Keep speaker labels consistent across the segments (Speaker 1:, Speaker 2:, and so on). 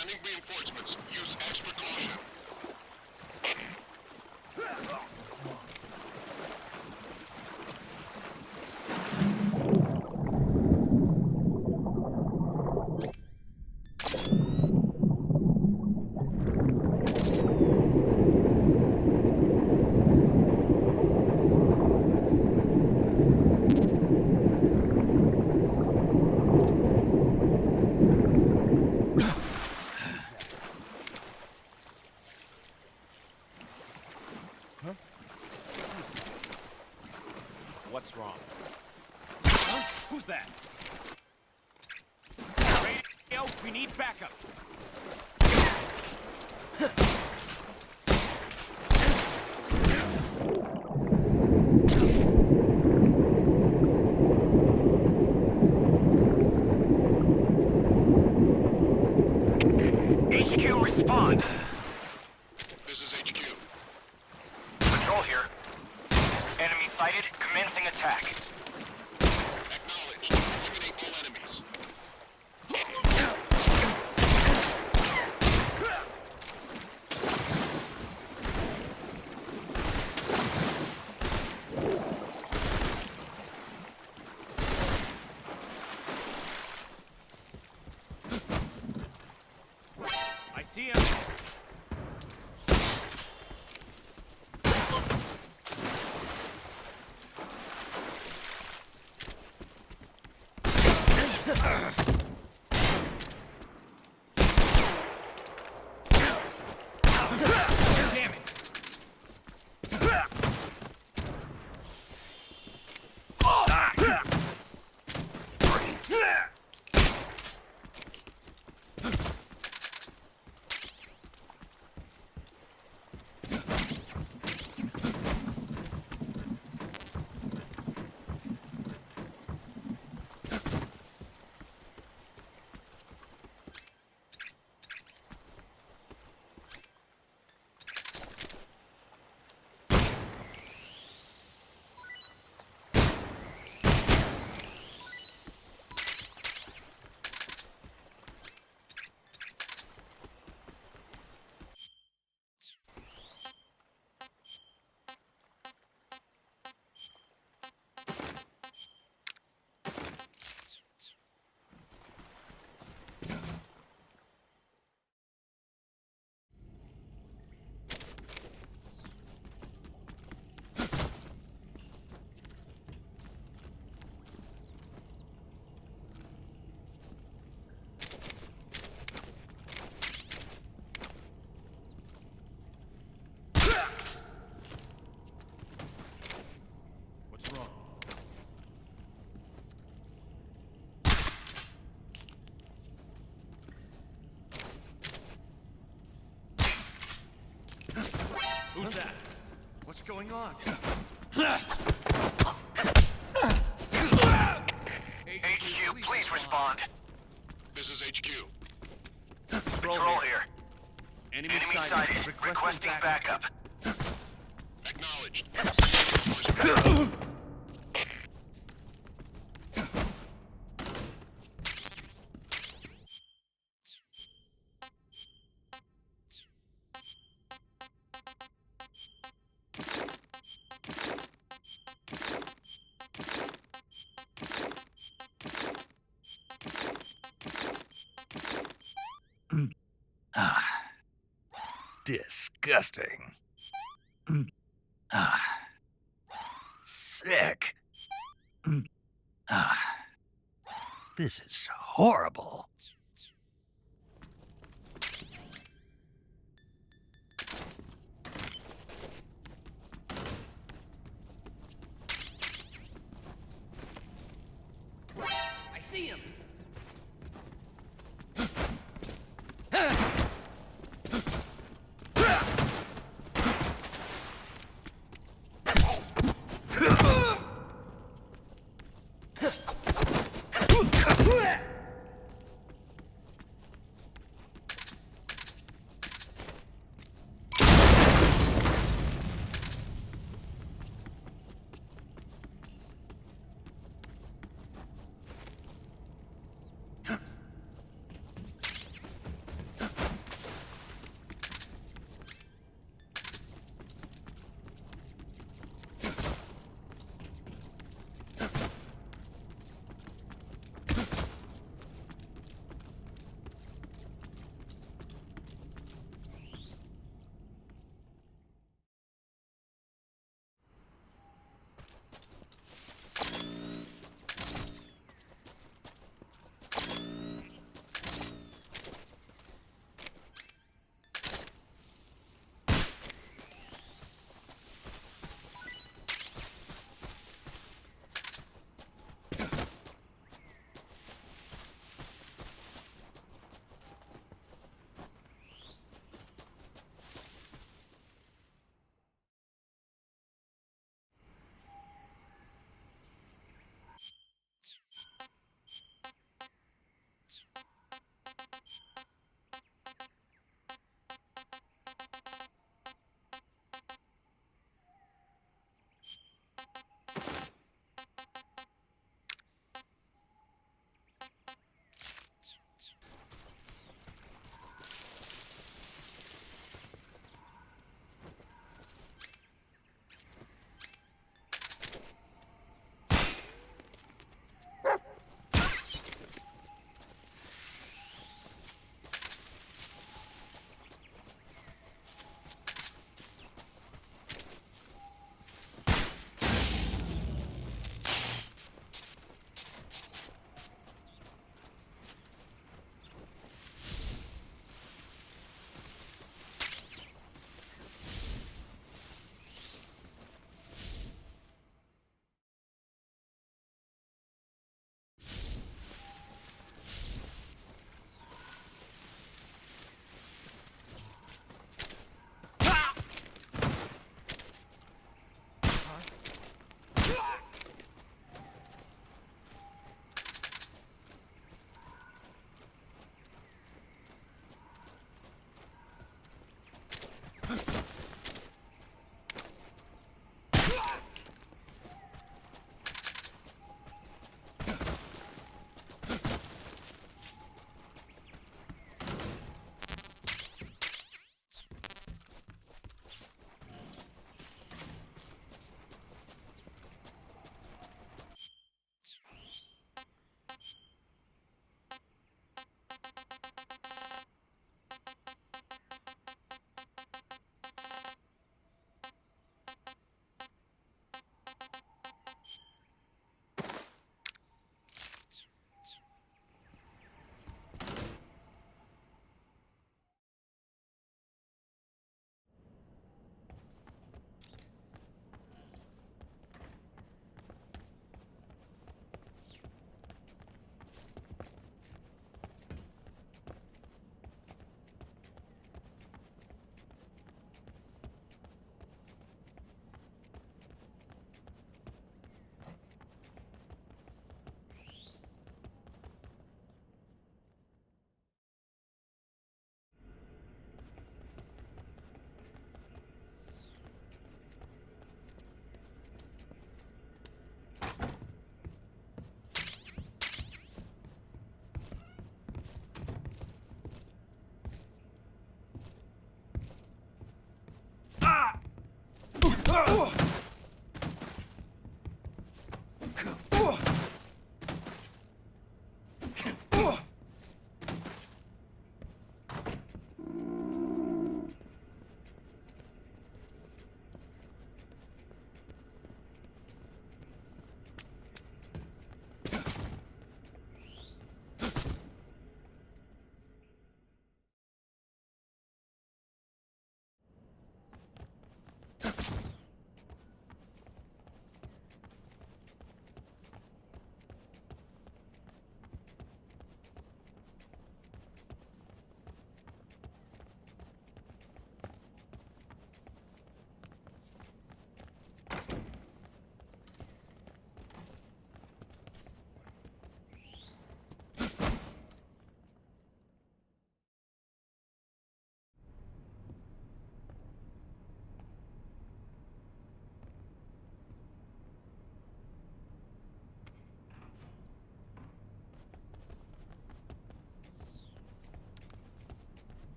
Speaker 1: Sending reinforcements. Use extra caution.
Speaker 2: What's wrong? Huh? Who's that? Radio, we need backup.
Speaker 3: HQ, respond.
Speaker 1: This is HQ.
Speaker 3: Patrol here. Enemy sighted. Commencing attack.
Speaker 1: Acknowledged. Eliminate all enemies.
Speaker 2: I see him. Damn it. What's wrong? Who's that?
Speaker 4: What's going on?
Speaker 3: HQ, please respond.
Speaker 1: This is HQ.
Speaker 3: Patrol here.
Speaker 4: Enemy
Speaker 3: Enemy
Speaker 4: sighted.
Speaker 3: sighted. Requesting backup.
Speaker 1: Acknowledged. Sending reinforcements.
Speaker 5: Disgusting. Sick. This is horrible.
Speaker 2: I see him.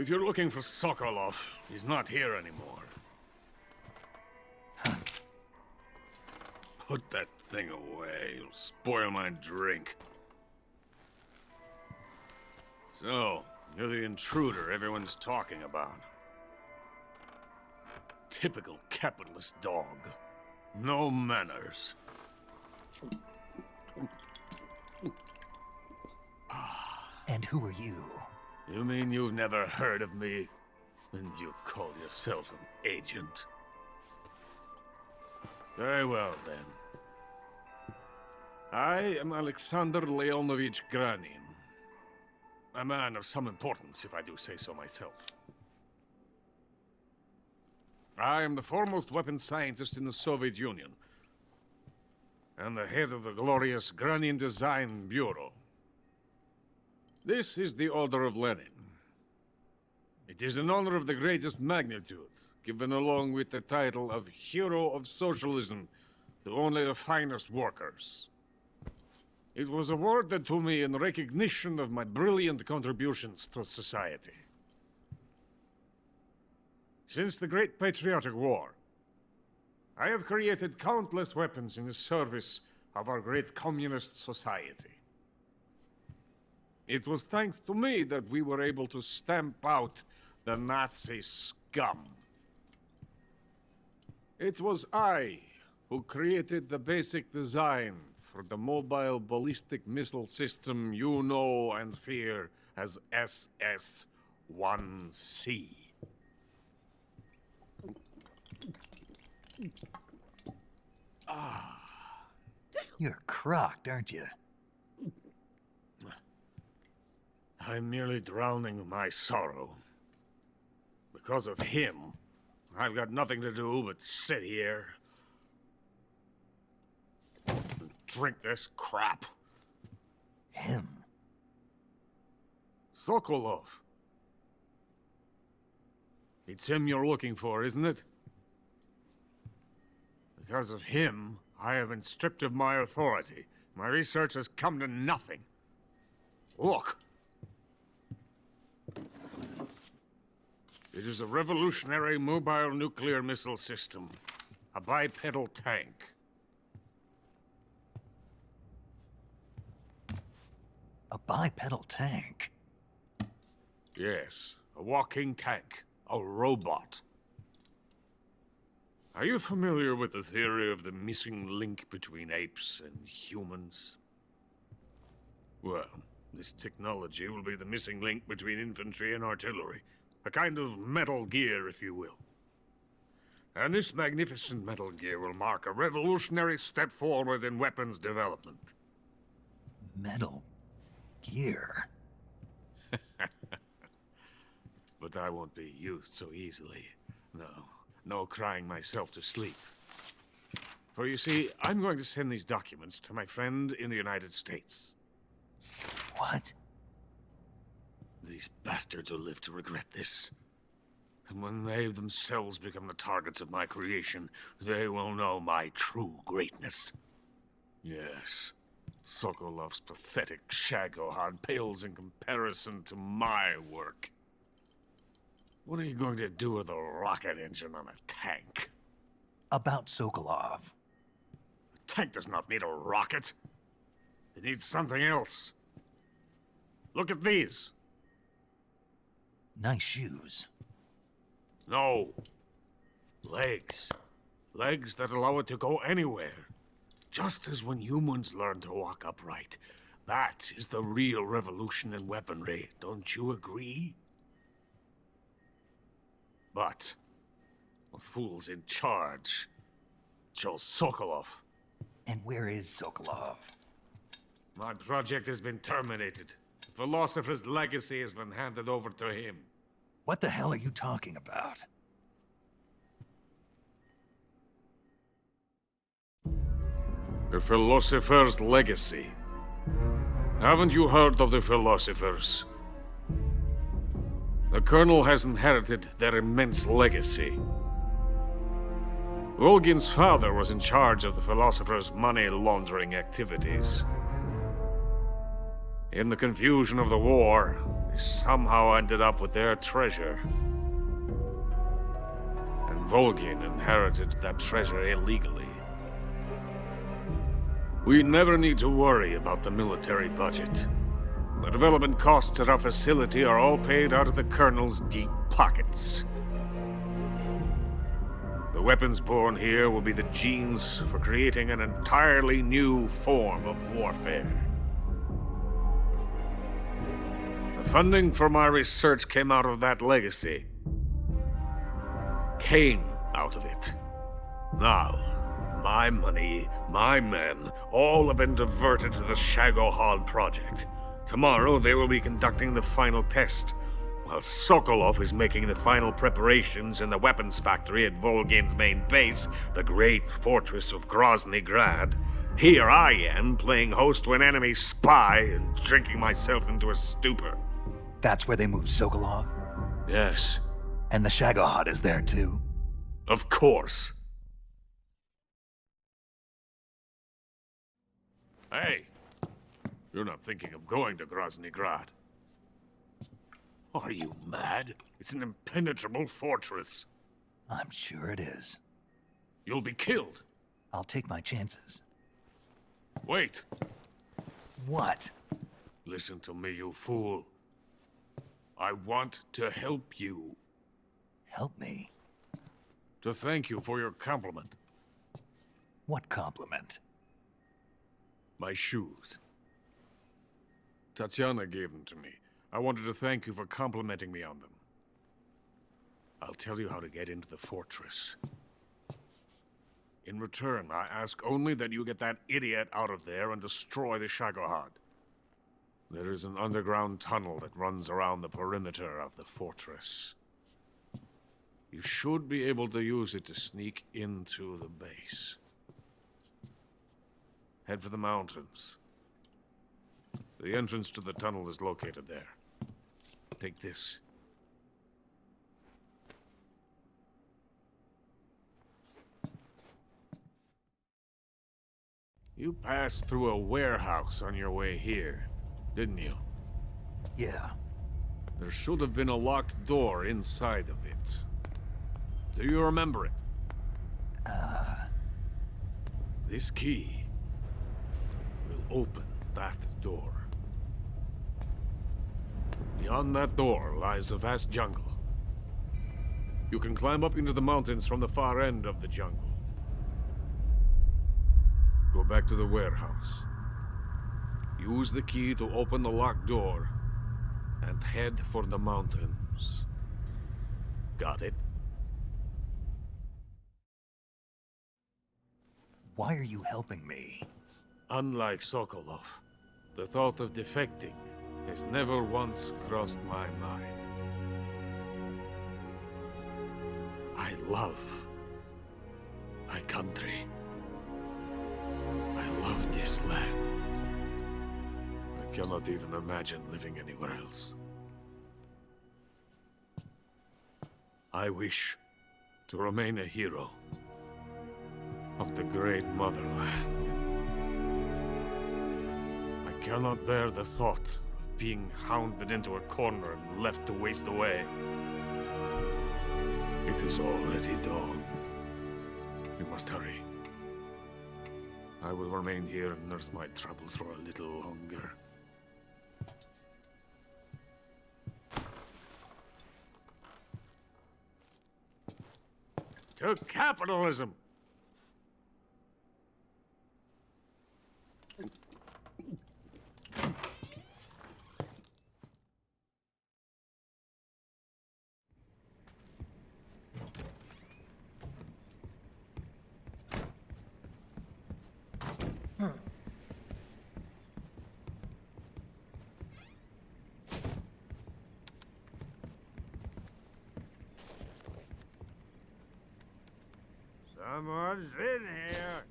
Speaker 2: If you're looking for Sokolov, he's not here anymore. Put that thing away. It'll spoil my drink. So, you're the intruder everyone's talking about. Typical capitalist dog. No manners.
Speaker 5: And who are you?
Speaker 2: You mean you've never heard of me? And you call yourself an agent? Very well, then. I am Alexander Leonovich Granin. A man of some importance, if I do say so myself. I am the foremost weapons scientist in the Soviet Union, and the head of the glorious Granin Design Bureau. This is the Order of Lenin. It is an honor of the greatest magnitude, given along with the title of Hero of Socialism to only the finest workers. It was awarded to me in recognition of my brilliant contributions to society. Since the Great Patriotic War, I have created countless weapons in the service of our great communist society. It was thanks to me that we were able to stamp out the Nazi scum. It was I who created the basic design for the mobile ballistic missile system you know and fear as SS-1C.
Speaker 5: You're crocked, aren't you?
Speaker 2: I'm merely drowning my sorrow. Because of him, I've got nothing to do but sit here and drink this crap.
Speaker 5: Him?
Speaker 2: Sokolov. It's him you're looking for, isn't it? Because of him, I have been stripped of my authority. My research has come to nothing. Look. It is a revolutionary mobile nuclear missile system. A bipedal tank.
Speaker 5: A bipedal tank?
Speaker 2: Yes, a walking tank. A robot. Are you familiar with the theory of the missing link between apes and humans? Well, this technology will be the missing link between infantry and artillery. A kind of Metal Gear, if you will. And this magnificent Metal Gear will mark a revolutionary step forward in weapons development.
Speaker 5: Metal Gear.
Speaker 2: But I won't be used so easily. No crying myself to sleep. For you see, I'm going to send these documents to my friend in the United States.
Speaker 5: What?
Speaker 2: These bastards will live to regret this. And when they themselves become the targets of my creation, they will know my true greatness. Yes, Sokolov's pathetic Shagohod pales in comparison to my work. What are you going to do with a rocket engine on a tank?
Speaker 5: About Sokolov.
Speaker 2: A tank does not need a rocket. It needs something else. Look at these.
Speaker 5: Nice shoes.
Speaker 2: No. Legs. Legs that allow it to go anywhere. Just as when humans learn to walk upright. That is the real revolution in weaponry. Don't you agree? But the fool's in charge. Joe Sokolov.
Speaker 5: And where is Sokolov?
Speaker 2: My project has been terminated. The philosopher's legacy has been handed over to him.
Speaker 5: What the hell are you talking about?
Speaker 2: The philosopher's legacy. Haven't you heard of the philosophers? The Colonel has inherited their immense legacy. Volgin's father was in charge of the philosophers' money laundering activities. In the confusion of the war, they somehow ended up with their treasure. And Volgin inherited that treasure illegally. We never need to worry about the military budget. The development costs at our facility are all paid out of the Colonel's deep pockets. The weapons born here will be the genes for creating an entirely new form of warfare. The funding for my research came out of that legacy. Came out of it. Now, my money, my men, all have been diverted to the Shagohod project. Tomorrow they will be conducting the final test, while Sokolov is making the final preparations in the weapons factory at Volgin's main base, the great fortress of Grozny Grad. Here I am, playing host to an enemy spy and drinking myself into a stupor.
Speaker 5: That's where they moved Sokolov?
Speaker 2: Yes,
Speaker 5: And the Shagohod is there too?
Speaker 2: of course. Hey, you're not thinking of going to Grozny Grad. Are you mad? It's an impenetrable fortress.
Speaker 5: I'm sure it is.
Speaker 2: You'll be killed.
Speaker 5: I'll take my chances.
Speaker 2: Wait.
Speaker 5: What?
Speaker 2: Listen to me, you fool. I want to help you.
Speaker 5: Help me?
Speaker 2: To thank you for your compliment.
Speaker 5: What compliment?
Speaker 2: My shoes. Tatiana gave them to me. I wanted to thank you for complimenting me on them. I'll tell you how to get into the fortress. In return, I ask only that you get that idiot out of there and destroy the Shagohod. There is an underground tunnel that runs around the perimeter of the fortress. You should be able to use it to sneak into the base. Head for the mountains. The entrance to the tunnel is located there. Take this. You passed through a warehouse on your way here, didn't you?
Speaker 5: Yeah.
Speaker 2: There should have been a locked door inside of it. Do you remember it? This key will open that door. Beyond that door lies a vast jungle. You can climb up into the mountains from the far end of the jungle. Go back to the warehouse. Use the key to open the locked door and head for the mountains. Got it?
Speaker 5: Why are you helping me?
Speaker 2: Unlike Sokolov, the thought of defecting has never once crossed my mind. I love my country. I love this land. I cannot even imagine living anywhere else. I wish to remain a hero of the great motherland. I cannot bear the thought of being hounded into a corner and left to waste away. It is already dawn. We must hurry. I will remain here and nurse my troubles for a little longer. To capitalism! Someone's in here.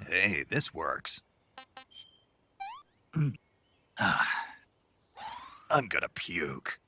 Speaker 5: Hey, this works. I'm gonna puke.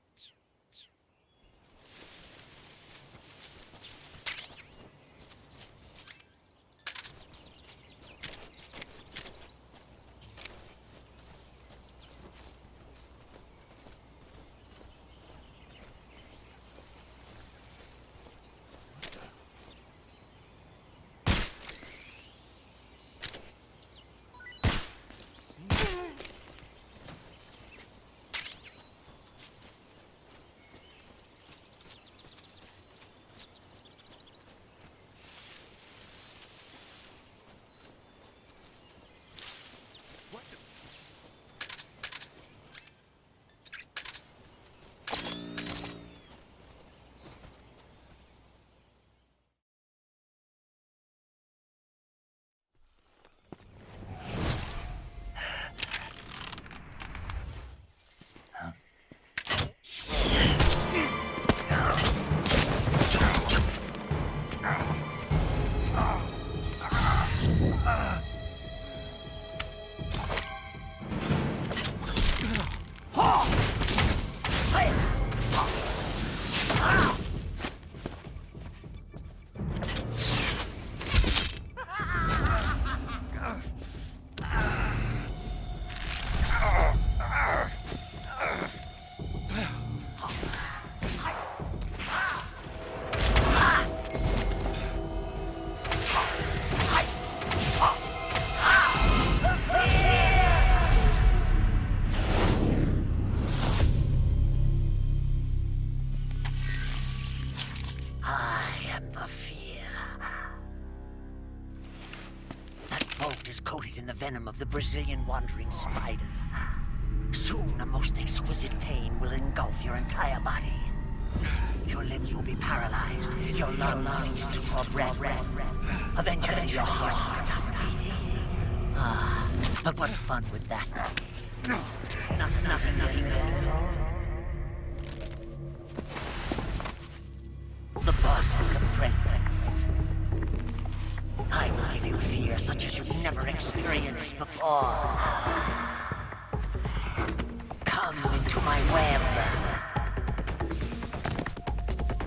Speaker 6: in the venom of the Brazilian wandering spider. Soon, a most exquisite pain will engulf your entire body. Your limbs will be paralyzed, your lungs cease to draw breath. Eventually, your heart will stop beating. Ah, but what fun would that be? Nothing getting better. The boss's apprentice. I will give you fear such as you've never experienced before. Come into my web.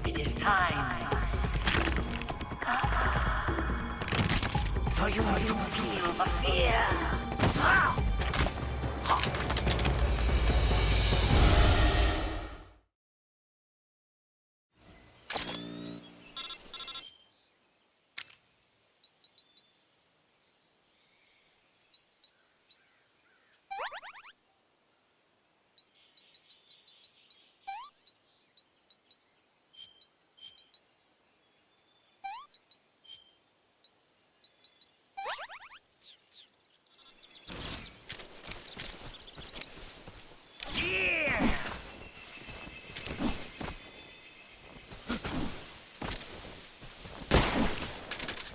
Speaker 6: It is time for you to feel the fear.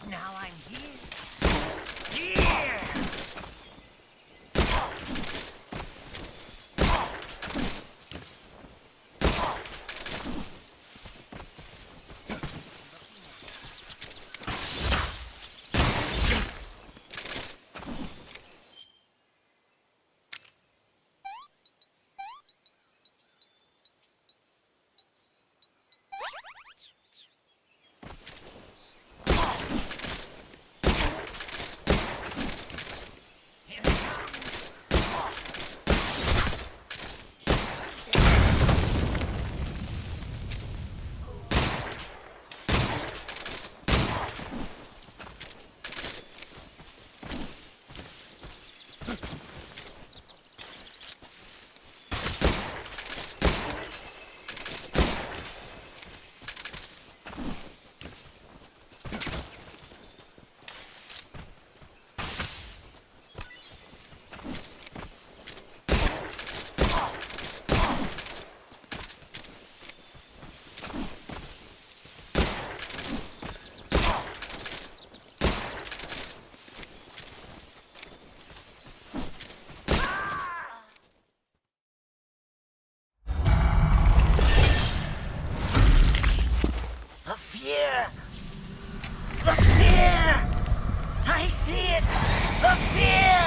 Speaker 6: Now I'm here. Yeah! The fear! I see it! The fear!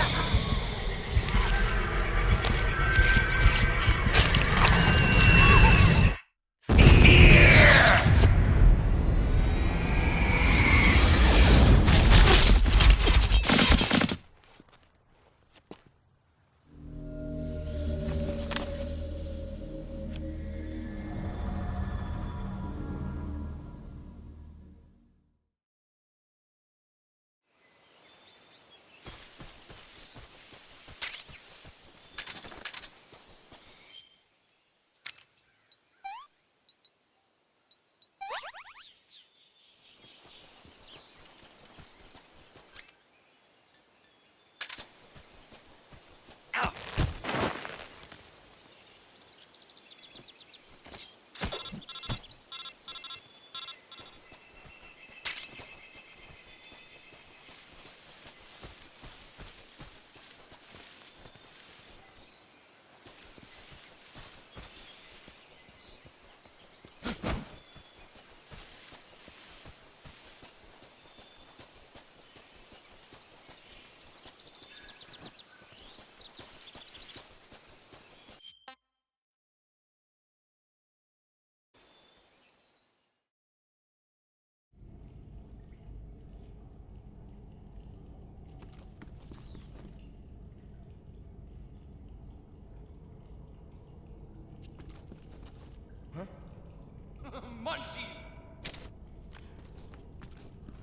Speaker 4: Munchies!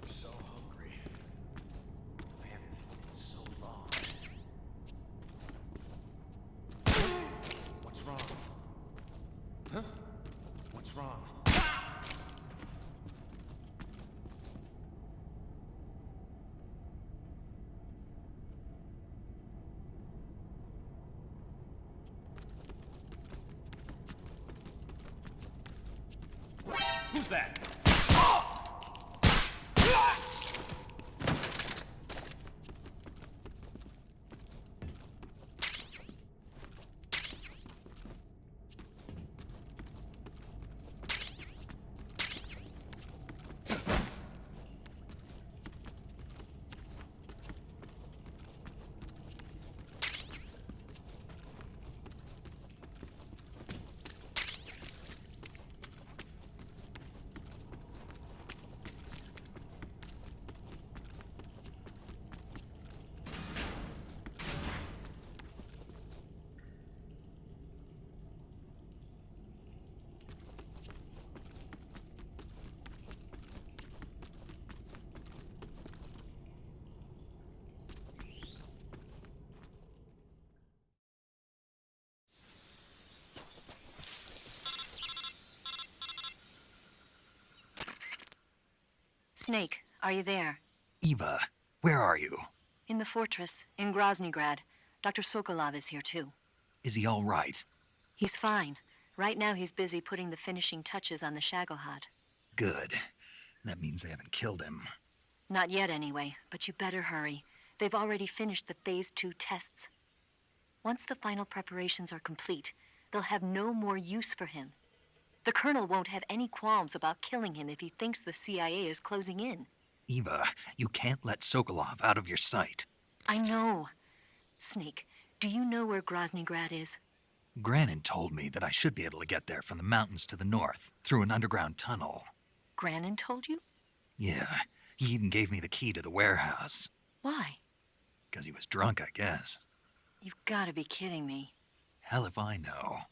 Speaker 4: I'm so hungry. I haven't eaten in so long. What's wrong? Huh? What's wrong? Who's that?
Speaker 7: Snake, are you there?
Speaker 5: Eva, where are you?
Speaker 7: In the fortress, in Groznygrad. Dr. Sokolov is here too.
Speaker 5: Is he all right?
Speaker 7: He's fine. Right now he's busy putting the finishing touches on the Shagohod.
Speaker 5: Good. That means they haven't killed him.
Speaker 7: Not yet anyway, but you better hurry. They've already finished the Phase 2 tests. Once the final preparations are complete, they'll have no more use for him. The Colonel won't have any qualms about killing him if he thinks the CIA is closing in.
Speaker 5: Eva, you can't let Sokolov out of your sight.
Speaker 7: I know. Snake, do you know where Groznygrad is?
Speaker 5: Granin told me that I should be able to get there from the mountains to the north, through an underground tunnel.
Speaker 7: Granin told you?
Speaker 5: Yeah, he even gave me the key to the warehouse.
Speaker 7: Why?
Speaker 5: 'Cause he was drunk, I guess.
Speaker 7: You've got to be kidding me.
Speaker 5: Hell if I know.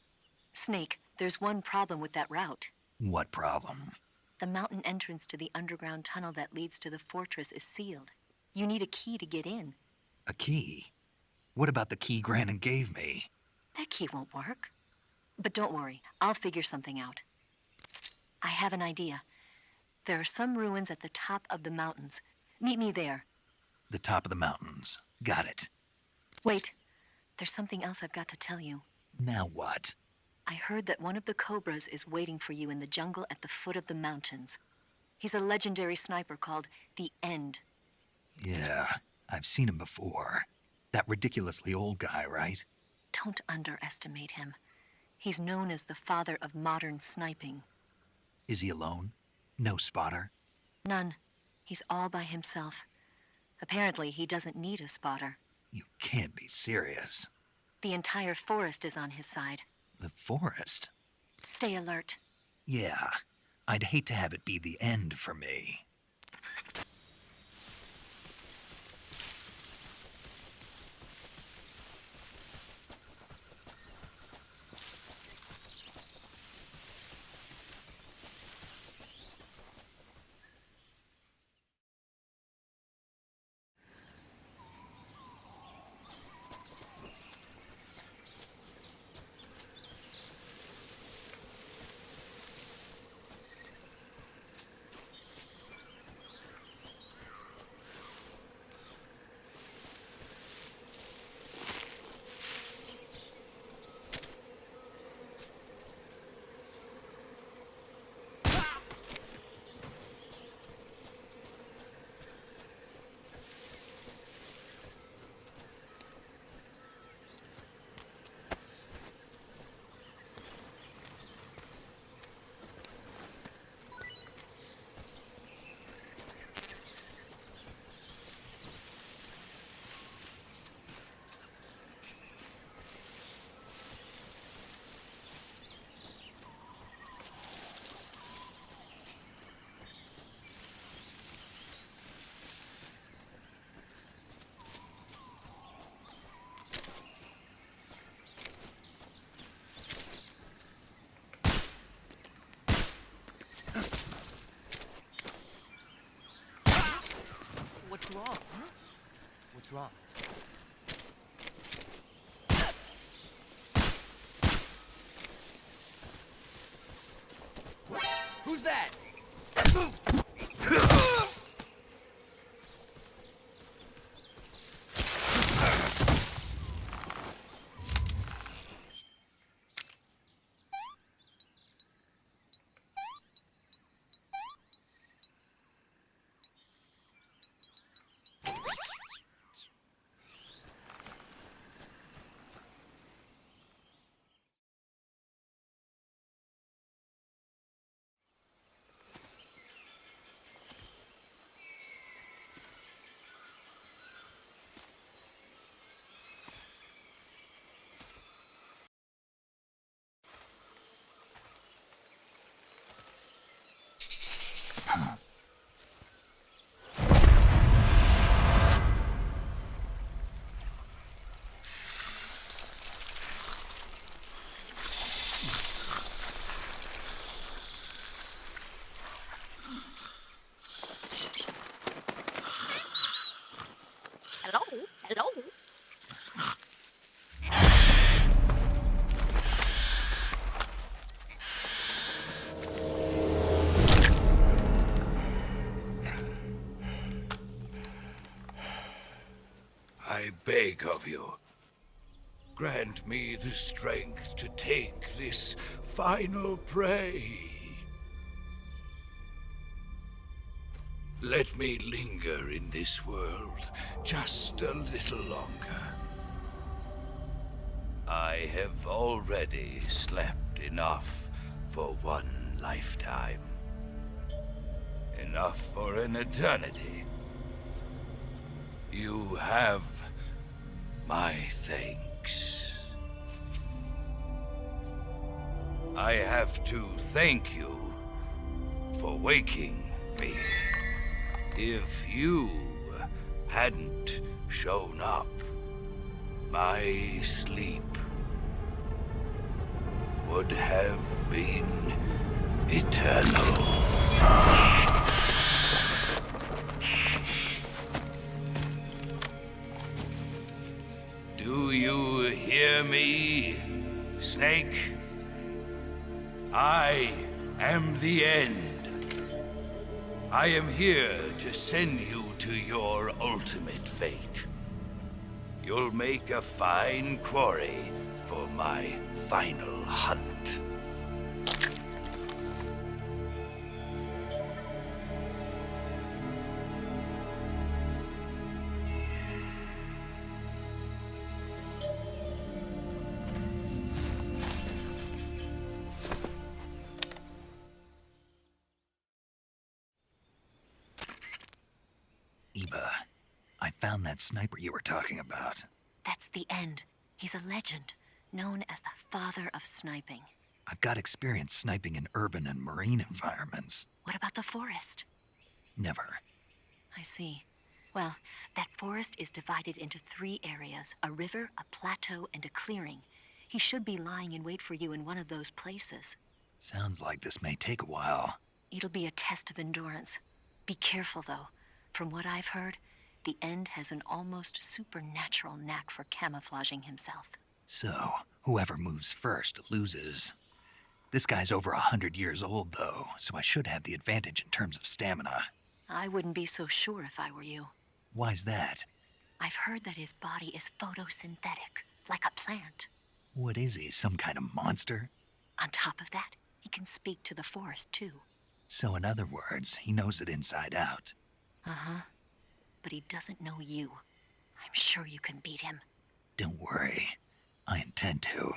Speaker 7: Snake, there's one problem with that route.
Speaker 5: What problem?
Speaker 7: The mountain entrance to the underground tunnel that leads to the fortress is sealed. You need a key to get in.
Speaker 5: A key? What about the key Granin gave me?
Speaker 7: That key won't work. But don't worry, I'll figure something out. I have an idea. There are some ruins at the top of the mountains. Meet me there.
Speaker 5: The top of the mountains. Got it.
Speaker 7: Wait, there's something else I've got to tell you.
Speaker 5: Now what?
Speaker 7: I heard that one of the Cobras is waiting for you in the jungle at the foot of the mountains. He's a legendary sniper called the End.
Speaker 5: Yeah, I've seen him before. That ridiculously old guy, right?
Speaker 7: Don't underestimate him. He's known as the father of modern sniping.
Speaker 5: Is he alone? No spotter?
Speaker 7: None. He's all by himself. Apparently, he doesn't need a spotter.
Speaker 5: You can't be serious.
Speaker 7: The entire forest is on his side.
Speaker 5: The forest?
Speaker 7: Stay alert.
Speaker 5: Yeah, I'd hate to have it be the end for me.
Speaker 4: What's wrong? Huh? What's wrong? Who's that?
Speaker 8: beg of you. Grant me the strength to take this final prey. Let me linger in this world just a little longer. I have already slept enough for one lifetime. Enough for an eternity. You have my thanks. I have to thank you for waking me. If you hadn't shown up, my sleep would have been eternal. Do you hear me, Snake? I am the end. I am here to send you to your ultimate fate. You'll make a fine quarry for my final hunt.
Speaker 5: Eva, I found that sniper you were talking about.
Speaker 7: That's the end. He's a legend, known as the father of sniping.
Speaker 5: I've got experience sniping in urban and marine environments.
Speaker 7: What about the forest?
Speaker 5: Never.
Speaker 7: I see. Well, that forest is divided into 3 areas, a river, a plateau, and a clearing. He should be lying in wait for you in one of those places.
Speaker 5: Sounds like this may take a while.
Speaker 7: It'll be a test of endurance. Be careful, though. From what I've heard, the End has an almost supernatural knack for camouflaging himself.
Speaker 5: So, whoever moves first loses. This guy's over 100 years old, though, so I should have the advantage in terms of stamina.
Speaker 7: I wouldn't be so sure if I were you.
Speaker 5: Why's that?
Speaker 7: I've heard that his body is photosynthetic, like a plant.
Speaker 5: What is he, some kind of monster?
Speaker 7: On top of that, he can speak to the forest, too.
Speaker 5: So in other words, he knows it inside out.
Speaker 7: Uh-huh. But he doesn't know you. I'm sure you can beat him.
Speaker 5: Don't worry. I intend to.